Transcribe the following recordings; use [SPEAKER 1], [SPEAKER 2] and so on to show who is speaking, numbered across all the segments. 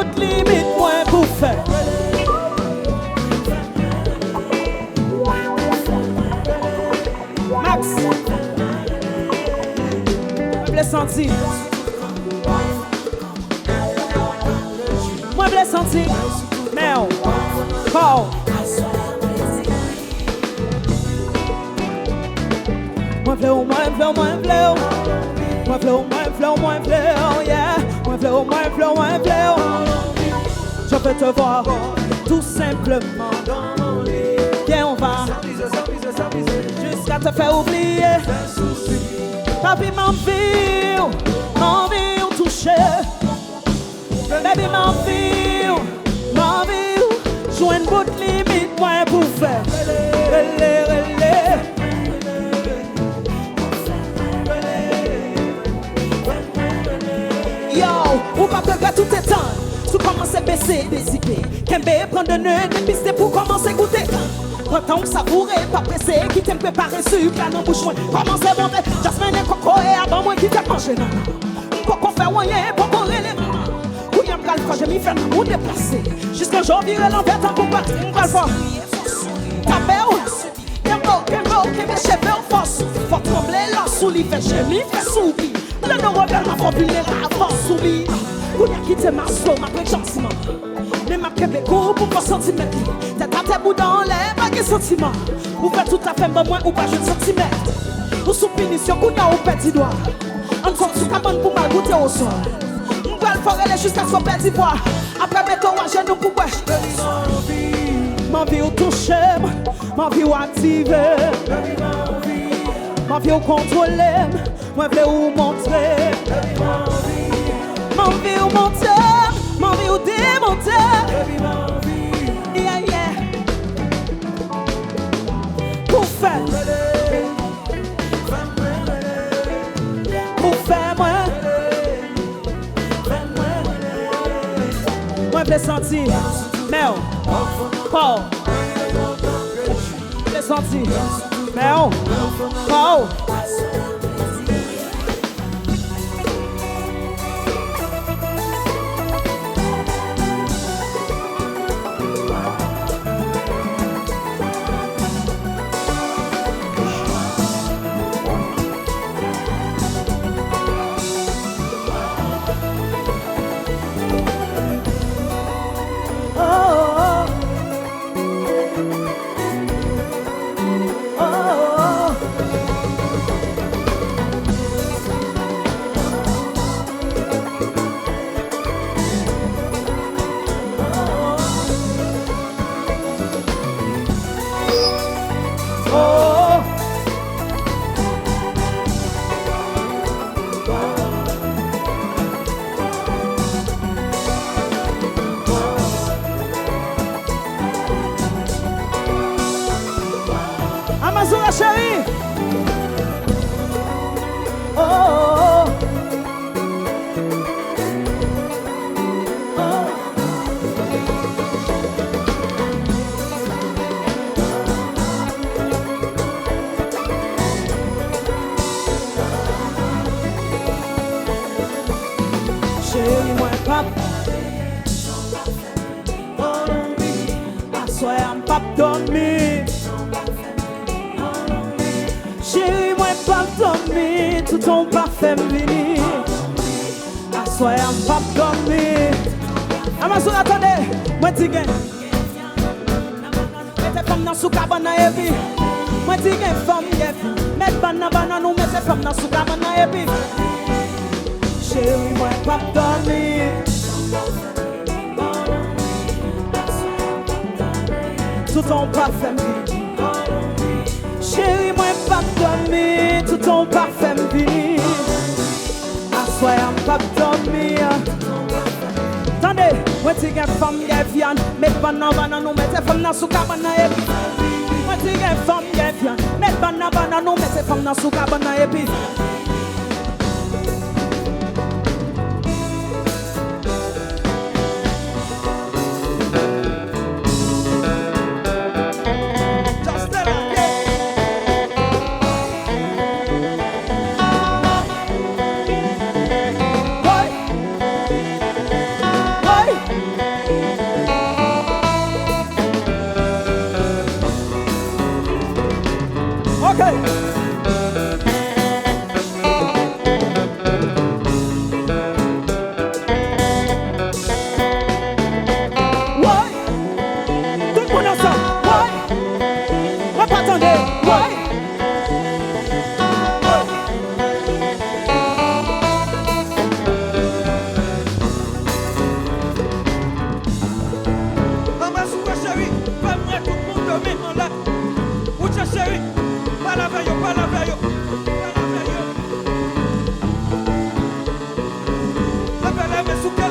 [SPEAKER 1] bout de limite, moi pour faire. Max, je l'ai senti. Moi je l'ai senti. Mais on, Paul. Moi je peux te voir tout simplement dans mon lit. Viens, on va jusqu'à te faire oublier. Papi, m'envie toucher. Baby, m'envie jouer une bout de limite, moi pour faire. Yo, ou pas que tout est temps. Tout commence à baisser, décider. Kembe prend de nœuds, des pistes pour commencer à goûter. Pourtant, savourer, pas pressé, qui t'aime préparer sur plan en bouche. Commence à monter, Jasmine et Coco et avant moi qui t'a mangé. Pourquoi faire rien, pourquoi les ou y'a me calme, j'ai mis faire mon déplacé. Jusqu'à jour, virer l'envers, tant qu'on va, on va le voir. Ta belle, Kembe, cheveux en force. Faut trembler là, sous l'y fait gémir, fait soupir. Le nom rebelle m'a fait vulnérable, soupir. Ou y'a quitté ma slow, ma prête gentiment. Mais ma kebe pour pas sentiments. T'es à tes bouts dans l'air, pas de sentiments. Ou fait tout à fait bon moins ou pas jeune sentiment. Ou sous punition, ou n'a ou petit doigt. En sorte sous cabane pour mal goûter au sol. On va le forêt jusqu'à son petit poids. Après mettre à genoux pour boire. Ma vie au toucher, ma vie au activer. Ma vie au contrôler, ma vie au montrer. Ma vie au monter. Ma vie au démonter. Yeah, yeah. Pour faire. Pour faire moi. Moi je l'ai senti. Mel. Paul. Je l'ai senti. Mel. Paul. Amazona chérie. Oh, oh, oh. Chérie, moi pas. I swear I'm pas dormi. Chérie, moi pas dormi, tout ton parfait vini. I swear I'm pas dormi. Amazon, attendez, moi t'y gagne. Mettez femme dans sous cabane et puis. Moi t'y gagne femme, mettez banana, nous mettez femme dans sous cabane et puis. Chérie, moi pas dormi. Tout ton parfait vini. Chérie, moi pas dormi, tout ton parfum vini. I swear I'm pas dormi. Attendez, moi t'es une femme qui vient, mettez banana, nous mettez femme dans sous cabane et puis. Moi t'es une femme qui vient, mettez banana, nous mettez femme dans sous cabane et puis.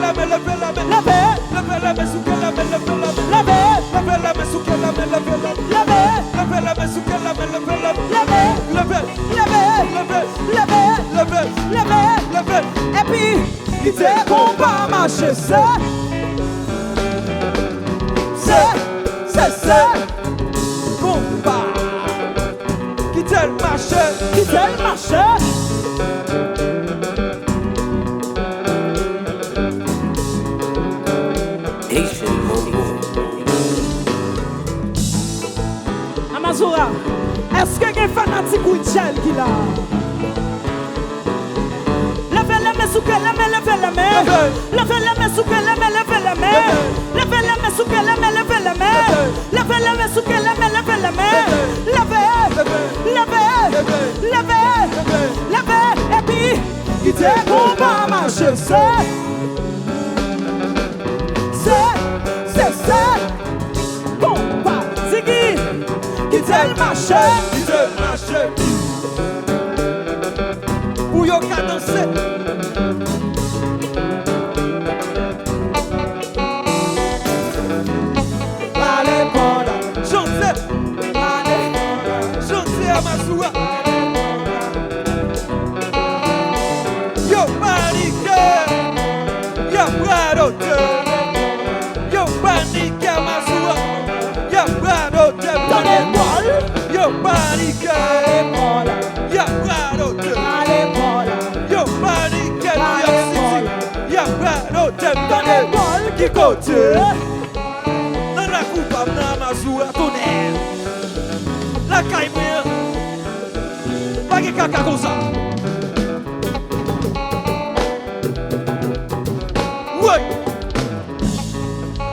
[SPEAKER 2] la main, levez la main. Levez la main, souquez la main, levez la main. Levez la main, souquez la main, levez la main. Levez la main, souquez la main, levez la main. Levez.
[SPEAKER 1] Et puis, il dit qu'on va marcher, c'est
[SPEAKER 2] combat. Quittez le marché.
[SPEAKER 1] Amazura, est-ce que quelqu'un fanatique ou Tchel qui l'a? Levez la main, souquez la main, levez la main. Levez la main, souquez la main, levez la main. Levez la main, souquez la main, levez la main. Levez la main, souquez la main, levez la main. Levez. Et puis, il dit qu'on va marcher, c'est combat. Ziggy, quittez le marché.
[SPEAKER 2] Pour yo ka danser. Chantez à Mazoua. Yo panique, yo bradote. Yo panique à Mazoua. Yo bradote. Yo panique, yo bradote. Yo panique, yo bradote. Qui côté? Dans la coupe à Mazoua, tonnerre. La caille, pas de caca comme ça. Oui.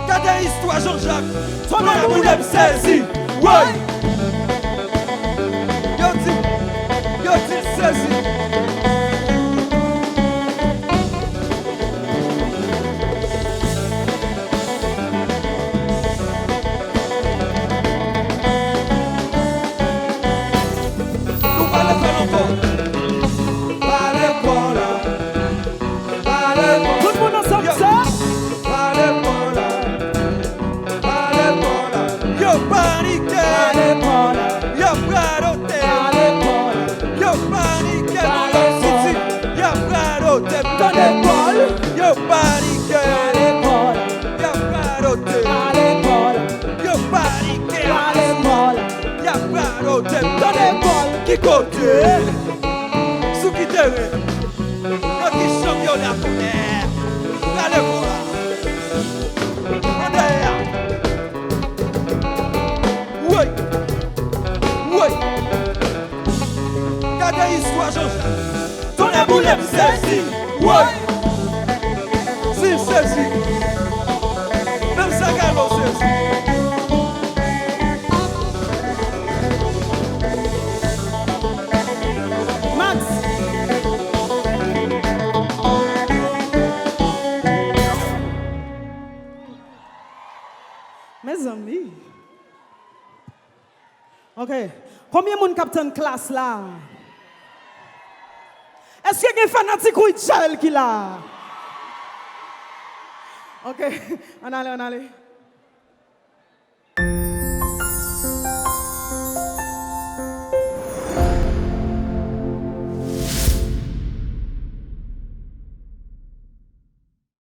[SPEAKER 2] Gardez l'histoire, Jean-Jacques. Ton amour l'aime saisi. Oui. Yo dit saisi.
[SPEAKER 1] Tout le monde ensemble, ça?
[SPEAKER 2] Yo panique, yo bradote, yo panique, yo bradote, yo panique, yo bradote, yo panique, yo bradote, qui côté, sous qui terrain, yo qui champion la tonnerre, allez voilà, on derrière. Oui. Gardez l'histoire, Jean-Jacques. Ton amour l'aime saisi. Oui. Si, saisi. Même ça, galop, saisi.
[SPEAKER 1] Max. Mes amis. Ok. Combien de monde capte classe là? Est-ce qu'il y a un fanatique ou Tchel qui là? Ok. On allait.